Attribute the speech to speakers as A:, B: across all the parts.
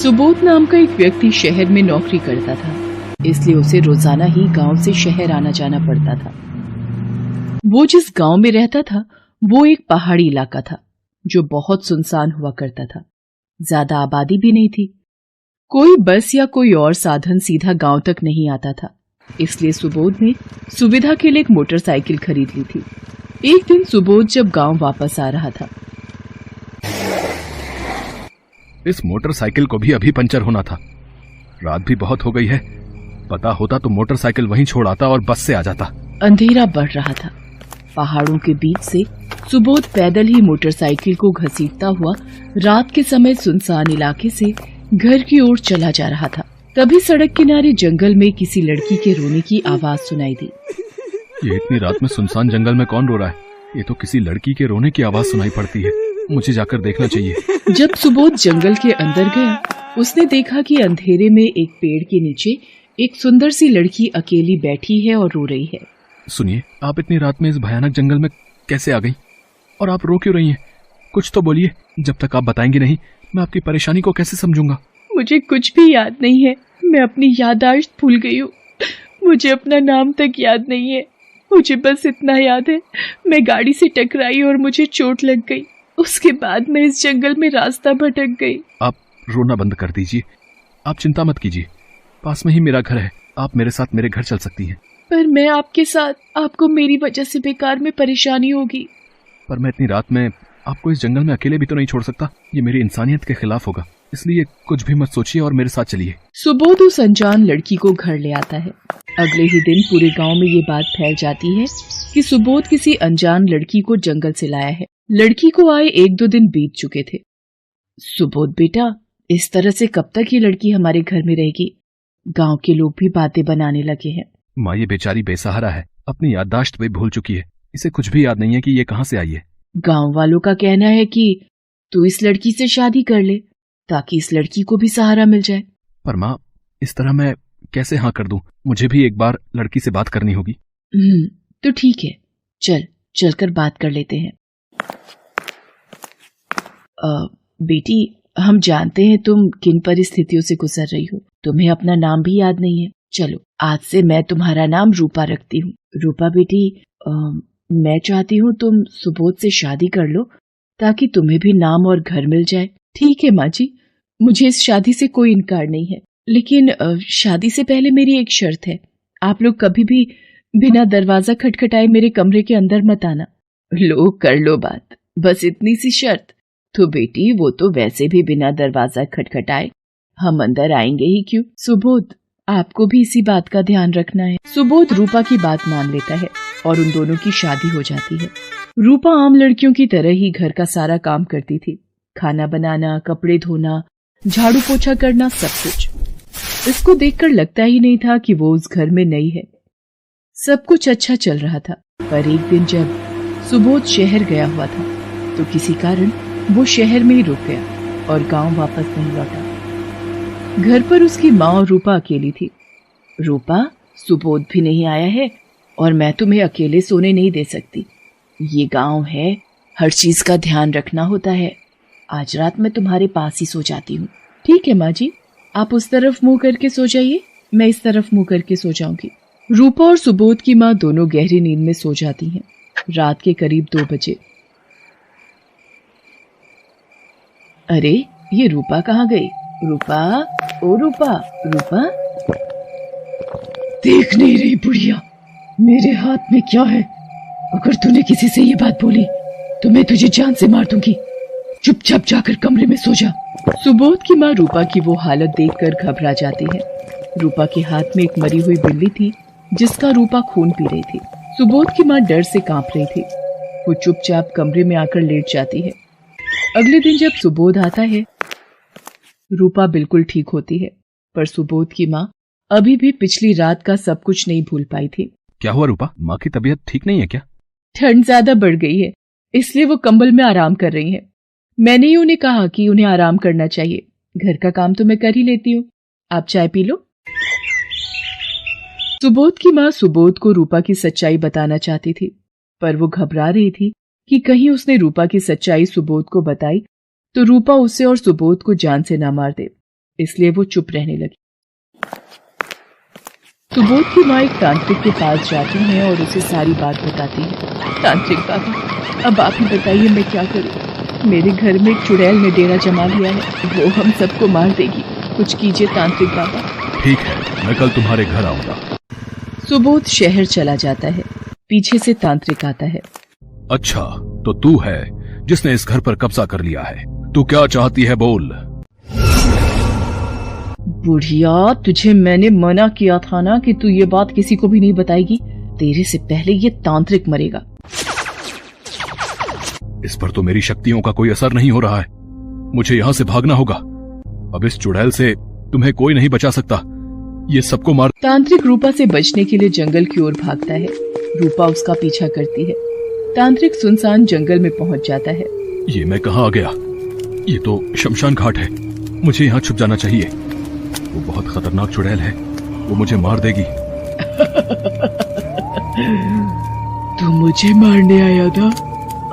A: सुबोध नाम का एक व्यक्ति शहर में नौकरी करता था, इसलिए उसे रोजाना ही गांव से शहर आना जाना पड़ता था। वो जिस गांव में रहता था वो एक पहाड़ी इलाका था जो बहुत सुनसान हुआ करता था। ज्यादा आबादी भी नहीं थी। कोई बस या कोई और साधन सीधा गांव तक नहीं आता था, इसलिए सुबोध ने सुविधा के लिए एक मोटरसाइकिल खरीद ली थी। एक दिन सुबोध जब गांव वापस आ रहा था,
B: इस मोटरसाइकिल को भी अभी पंचर होना था। रात भी बहुत हो गई है। पता होता तो मोटरसाइकिल वहीं छोड़ आता और बस से आ जाता।
A: अंधेरा बढ़ रहा था। पहाड़ों के बीच से सुबोध पैदल ही मोटरसाइकिल को घसीटता हुआ रात के समय सुनसान इलाके से घर की ओर चला जा रहा था। तभी सड़क किनारे जंगल में किसी लड़की के रोने की आवाज सुनाई दी।
B: ये इतनी रात में सुनसान जंगल में कौन रो रहा है? ये तो किसी लड़की के रोने की आवाज सुनाई पड़ती है। मुझे जाकर देखना चाहिए।
A: जब सुबोध जंगल के अंदर गया, उसने देखा कि अंधेरे में एक पेड़ के नीचे एक सुंदर सी लड़की अकेली बैठी है और रो रही है।
B: सुनिए, आप इतनी रात में इस भयानक जंगल में कैसे आ गई? और आप रो क्यों रही हैं? कुछ तो बोलिए। जब तक आप बताएंगे नहीं, मैं आपकी परेशानी को कैसे समझूंगा?
A: मुझे कुछ भी याद नहीं है। मैं अपनी याददाश्त भूल गई हूँ। मुझे अपना नाम तक याद नहीं है। मुझे बस इतना याद है, मैं गाड़ी से टकराई और मुझे चोट लग गई। उसके बाद मैं इस जंगल में रास्ता भटक गई।
B: आप रोना बंद कर दीजिए। आप चिंता मत कीजिए। पास में ही मेरा घर है। आप मेरे साथ मेरे घर चल सकती हैं।
A: पर मैं आपके साथ, आपको मेरी वजह से बेकार में परेशानी होगी।
B: पर मैं इतनी रात में आपको इस जंगल में अकेले भी तो नहीं छोड़ सकता। ये मेरी इंसानियत के खिलाफ होगा। इसलिए कुछ भी मत सोचिए और मेरे साथ चलिए।
A: सुबोध उस अनजान लड़की को घर ले आता है। अगले ही दिन पूरे गांव में ये बात फैल जाती है कि सुबोध किसी अनजान लड़की को जंगल से लाया है। लड़की को आए 1-2 दिन बीत चुके थे। सुबोध बेटा, इस तरह से कब तक ये लड़की हमारे घर में रहेगी? गांव के लोग भी बातें बनाने लगे हैं।
B: माँ, ये बेचारी बेसहारा है। अपनी याददाश्त भी भूल चुकी है। इसे कुछ भी याद नहीं है कि ये कहाँ से आई है।
A: गांव वालों का कहना है कि तू इस लड़की से शादी कर ले ताकि इस लड़की को भी सहारा मिल जाए।
B: पर माँ, इस तरह मैं कैसे हाँ कर दूं? मुझे भी एक बार लड़की से बात करनी होगी।
A: तो ठीक है, चलकर बात कर लेते हैं। बेटी, हम जानते हैं तुम किन परिस्थितियों से गुजर रही हो। तुम्हें अपना नाम भी याद नहीं है। चलो, आज से मैं तुम्हारा नाम रूपा रखती हूँ। रूपा बेटी, मैं चाहती हूँ तुम सुबोध से शादी कर लो ताकि तुम्हें भी नाम और घर मिल जाए। ठीक है माँ जी, मुझे इस शादी से कोई इनकार नहीं है, लेकिन शादी से पहले मेरी एक शर्त है। आप लोग कभी भी बिना दरवाजा खटखटाए मेरे कमरे के अंदर मत आना। लो, कर लो बात। बस इतनी सी शर्त? तो बेटी, वो तो वैसे भी बिना दरवाजा खटखटाए हम अंदर आएंगे ही क्यों? सुबोध, आपको भी इसी बात का ध्यान रखना है। सुबोध रूपा की बात मान लेता है और उन दोनों की शादी हो जाती है। रूपा आम लड़कियों की तरह ही घर का सारा काम करती थी। खाना बनाना, कपड़े धोना, झाड़ू पोछा करना, सब कुछ। इसको देखकर लगता ही नहीं था कि वो उस घर में नई है। सब कुछ अच्छा चल रहा था। पर एक दिन जब सुबोध शहर गया हुआ था तो किसी कारण वो शहर में ही रुक गया और गांव वापस नहीं लौटा। घर पर उसकी माँ और रूपा अकेली थी। रूपा, सुबोध भी नहीं आया है और मैं तुम्हें अकेले सोने नहीं दे सकती। ये गांव है, हर चीज का ध्यान रखना होता है। आज रात मैं तुम्हारे पास ही सो जाती हूँ। ठीक है माँ जी, आप उस तरफ मुंह करके सो जाइए, मैं इस तरफ मुंह करके सो जाऊंगी। रूपा और सुबोध की माँ दोनों गहरी नींद में सो जाती हैं। रात के करीब 2 बजे। अरे, ये रूपा कहाँ गई? रूपा, ओ रूपा, रूपा। देख नहीं रही बुढ़िया, मेरे हाथ में क्या है? अगर तूने किसी से ये बात बोली तो मैं तुझे जान से मार दूंगी। चुपचाप जाकर कमरे में सो जा। सुबोध की माँ रूपा की वो हालत देखकर घबरा जाती है। रूपा के हाथ में एक मरी हुई बिल्ली थी जिसका रूपा खून पी रही थी। सुबोध की माँ डर से कांप रही थी। वो चुपचाप कमरे में आकर लेट जाती है। अगले दिन जब सुबोध आता है, रूपा बिल्कुल ठीक होती है, पर सुबोध की माँ अभी भी पिछली रात का सब कुछ नहीं भूल पाई थी।
B: क्या हुआ रूपा? माँ की तबीयत ठीक नहीं है क्या?
A: ठंड ज्यादा बढ़ गई है, इसलिए वो कंबल में आराम कर रही हैं। मैंने ही उन्हें कहा कि उन्हें आराम करना चाहिए। घर का काम तो मैं कर ही लेती हूँ। आप चाय पी लो। सुबोध की माँ सुबोध को रूपा की सच्चाई बताना चाहती थी, पर वो घबरा रही थी कि कहीं उसने रूपा की सच्चाई सुबोध को बताई तो रूपा उसे और सुबोध को जान से ना मार दे। इसलिए वो चुप रहने लगी। सुबोध की माँ एक तांत्रिक के पास जाती है और उसे सारी बात बताती है। तांत्रिक बाबा, अब आप ही बताइए मैं क्या करूं? मेरे घर में एक चुड़ैल ने डेरा जमा लिया है, वो हम सबको मार देगी। कुछ कीजिए तांत्रिक बाबा।
B: ठीक है, मैं कल तुम्हारे घर आऊंगा।
A: सुबोध शहर चला जाता है। पीछे से तांत्रिक आता है।
B: अच्छा, तो तू है जिसने इस घर पर कब्जा कर लिया है। तू क्या चाहती है, बोल।
A: बुढ़िया, तुझे मैंने मना किया था ना कि तू ये बात किसी को भी नहीं बताएगी। तेरे से पहले ये तांत्रिक मरेगा।
B: इस पर तो मेरी शक्तियों का कोई असर नहीं हो रहा है। मुझे यहाँ से भागना होगा। अब इस चुड़ैल से तुम्हें कोई नहीं बचा सकता। ये सबको मार।
A: तांत्रिक रूपा से बचने के लिए जंगल की ओर भागता है। रूपा उसका पीछा करती है। तांत्रिक सुनसान जंगल में पहुंच जाता है।
B: ये मैं कहाँ आ गया? ये तो शमशान घाट है। मुझे यहाँ छुप जाना चाहिए। वो बहुत खतरनाक चुड़ैल है, वो मुझे मार देगी।
A: तू मुझे मारने आया था,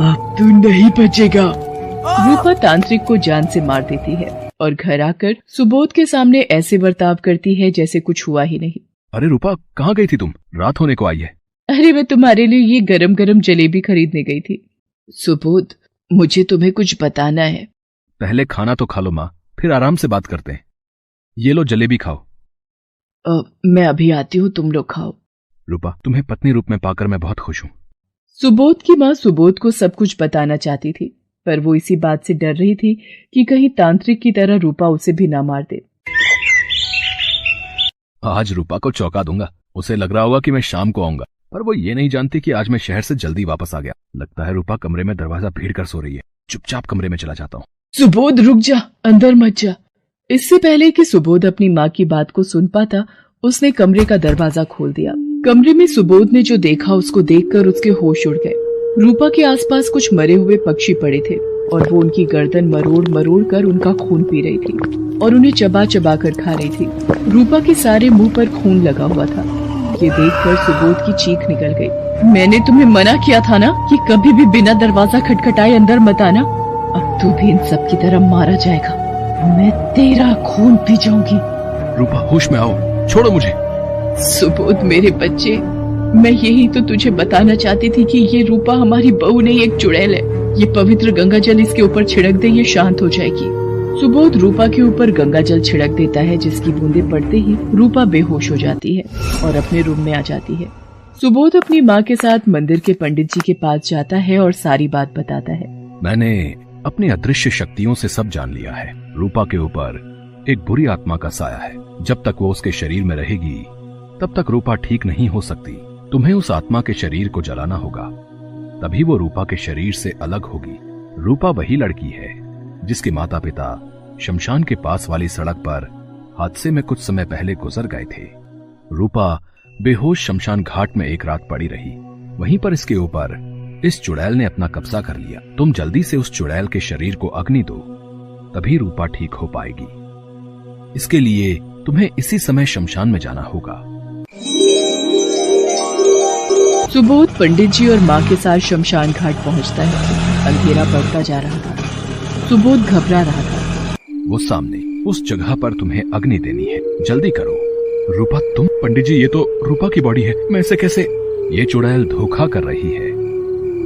A: अब तू नहीं बचेगा। रूपा तांत्रिक को जान से मार देती है और घर आकर सुबोध के सामने ऐसे बर्ताव करती है जैसे कुछ हुआ ही नहीं।
B: अरे रूपा, कहाँ गई थी तुम? रात होने को आई है।
A: अरे मैं तुम्हारे लिए ये गरम गरम जलेबी खरीदने गई थी। सुबोध, मुझे तुम्हें कुछ बताना है।
B: पहले खाना तो खा लो माँ, फिर आराम से बात करते हैं। ये लो जलेबी खाओ।
A: मैं अभी आती हूँ, तुम लोग खाओ।
B: रूपा, तुम्हें पत्नी रूप में पाकर मैं बहुत खुश हूँ।
A: सुबोध की माँ सुबोध को सब कुछ बताना चाहती थी, पर वो इसी बात से डर रही थी कि कहीं तांत्रिक की तरह रूपा उसे भी ना मार दे।
B: आज रूपा को चौंका दूंगा। उसे लग रहा होगा कि मैं शाम को आऊंगा, पर वो ये नहीं जानती कि आज मैं शहर से जल्दी वापस आ गया। लगता है रूपा कमरे में दरवाजा भीड़ कर सो रही है। चुपचाप कमरे में चला जाता हूँ।
A: सुबोध रुक जा, अंदर मत जा। इससे पहले कि सुबोध अपनी माँ की बात को सुन पाता, उसने कमरे का दरवाजा खोल दिया। कमरे में सुबोध ने जो देखा उसको देखकर उसके होश उड़ गए। रूपा के आसपास कुछ मरे हुए पक्षी पड़े थे और वो उनकी गर्दन मरोड़ मरोड़ कर उनका खून पी रही थी और उन्हें चबा चबा कर खा रही थी। रूपा के सारे मुंह पर खून लगा हुआ था। ये देखकर सुबोध की चीख निकल गई। मैंने तुम्हें मना किया था ना कि कभी भी बिना दरवाजा खटखटाए अंदर मत आना। अब तू भी इन सब की तरह मारा जाएगा। मैं तेरा खून पी जाऊंगी।
B: रूपा, होश में आओ, छोड़ो मुझे।
A: सुबोध मेरे बच्चे, मैं यही तो तुझे बताना चाहती थी कि ये रूपा हमारी बहू नहीं, एक चुड़ैल है। ये पवित्र गंगा जल इसके ऊपर छिड़क दे, ये शांत हो जाएगी। सुबोध रूपा के ऊपर गंगा जल छिड़क देता है, जिसकी बूंदें पड़ते ही रूपा बेहोश हो जाती है और अपने रूम में आ जाती है। सुबोध अपनी माँ के साथ मंदिर के पंडित जी के पास जाता है और सारी बात बताता है।
B: मैंने अपनी अदृश्य शक्तियों से सब जान लिया है। रूपा के ऊपर एक बुरी आत्मा का साया है। जब तक वो उसके शरीर में रहेगी तब तक रूपा ठीक नहीं हो सकती। तुम्हें उस आत्मा के शरीर को जलाना होगा, तभी वो रूपा के शरीर से अलग होगी। रूपा वही लड़की है जिसके माता पिता शमशान के पास वाली सड़क पर हादसे में कुछ समय पहले गुजर गए थे। रूपा बेहोश शमशान घाट में एक रात पड़ी रही। वहीं पर इसके ऊपर इस चुड़ैल ने अपना कब्जा कर लिया। तुम जल्दी से उस चुड़ैल के शरीर को अग्नि दो, तभी रूपा ठीक हो पाएगी। इसके लिए तुम्हें इसी समय शमशान में जाना होगा।
A: सुबोध पंडित जी और माँ के साथ शमशान घाट पहुँचता है। अंधेरा बढ़ता जा रहा था। सुबोध घबरा रहा था।
B: वो सामने उस जगह पर तुम्हें अग्नि देनी है, जल्दी करो। रूपा, तुम? पंडित जी, ये तो रूपा की बॉडी है, मैं इसे कैसे? ये चुड़ैल धोखा कर रही है।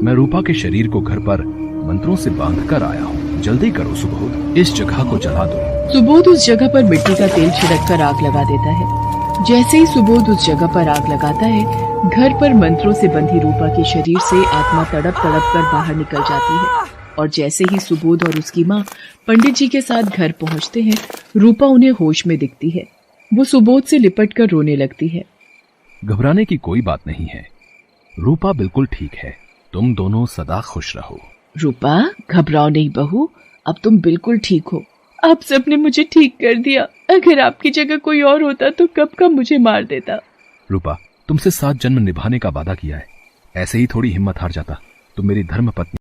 B: मैं रूपा के शरीर को घर पर मंत्रों से बांध कर आया हूँ। जल्दी करो सुबोध, इस जगह को जला दो।
A: सुबोध उस जगह पर मिट्टी का तेल छिड़क कर आग लगा देता है। जैसे ही सुबोध उस जगह पर आग लगाता है, घर पर मंत्रों से बंधी रूपा के शरीर से आत्मा तड़प तड़प कर बाहर निकल जाती है। और जैसे ही सुबोध और उसकी माँ पंडित जी के साथ घर पहुँचते हैं, रूपा उन्हें होश में दिखती है। वो सुबोध से लिपट कर रोने लगती है।
B: घबराने की कोई बात नहीं है, रूपा बिल्कुल ठीक है। तुम दोनों सदा खुश रहो।
A: रूपा, घबराओ नहीं बहू, अब तुम बिल्कुल ठीक हो। आप सबने मुझे ठीक कर दिया। अगर आपकी जगह कोई और होता तो कब का मुझे मार देता।
B: रूपा, तुमसे 7 जन्म निभाने का वादा किया है, ऐसे ही थोड़ी हिम्मत हार जाता। तुम मेरी धर्म पत्नी